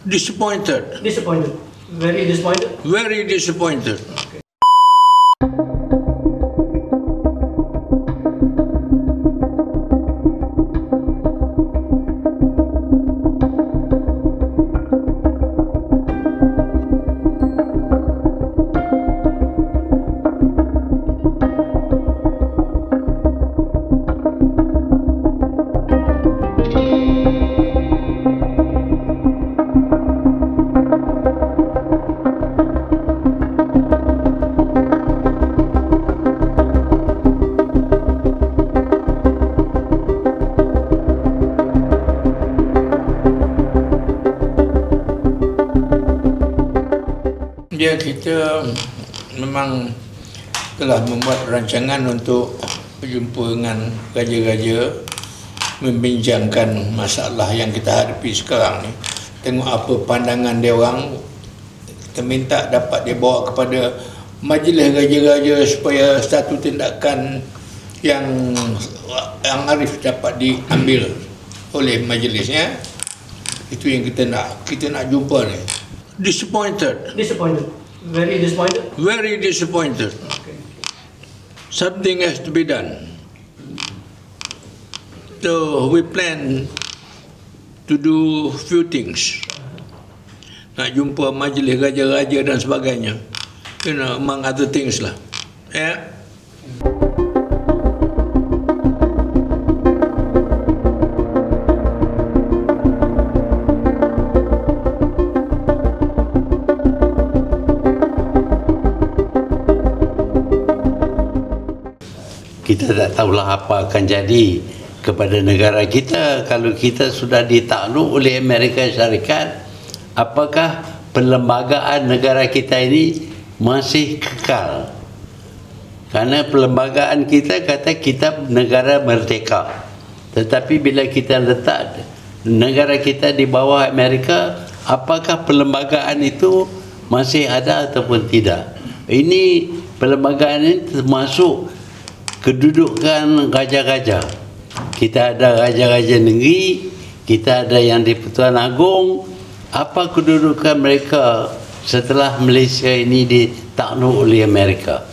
Disappointed. Disappointed. Very disappointed. Very disappointed. Kita memang telah membuat rancangan untuk berjumpa dengan raja-raja, membincangkan masalah yang kita hadapi sekarang ni. Tengok apa pandangan dia orang. Kita minta dapat dia bawa kepada majlis raja-raja supaya satu tindakan yang arif dapat diambil oleh majlisnya. Itu yang kita nak jumpa ni. Disappointed. Disappointed. Very disappointed. Very disappointed. Okay. Something has to be done. So we plan to do few things. Nak jumpa majlis raja-raja dan sebagainya. You know, among other things lah. Yeah. Kita tak tahulah apa akan jadi kepada negara kita kalau kita sudah ditakluk oleh Amerika Syarikat. Apakah perlembagaan negara kita ini masih kekal? Karena perlembagaan kita kata kita negara merdeka. Tetapi bila kita letak negara kita di bawah Amerika, apakah perlembagaan itu masih ada ataupun tidak? Ini perlembagaan ini termasuk kedudukan raja-raja. Kita ada raja-raja negeri, kita ada yang di-Pertuan Agong. Apa kedudukan mereka setelah Malaysia ini ditakluk oleh Amerika?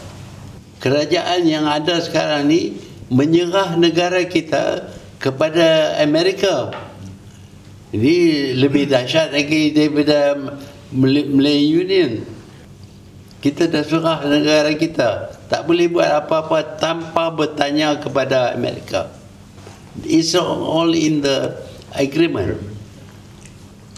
Kerajaan yang ada sekarang ni menyerah negara kita kepada Amerika. Ini lebih dahsyat lagi daripada Malay Union. Kita dah serah negara kita. Tak boleh buat apa-apa tanpa bertanya kepada Amerika. It's all in the agreement.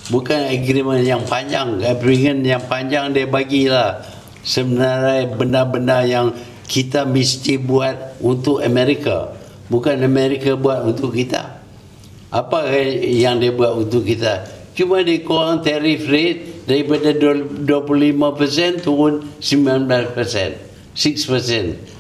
Bukan agreement yang panjang. Agreement yang panjang dia bagilah sebenarnya benda-benda yang kita mesti buat untuk Amerika. Bukan Amerika buat untuk kita. Apa yang dia buat untuk kita? Cuma dia kurang tarif rate daripada 25% turun 19%. 6%.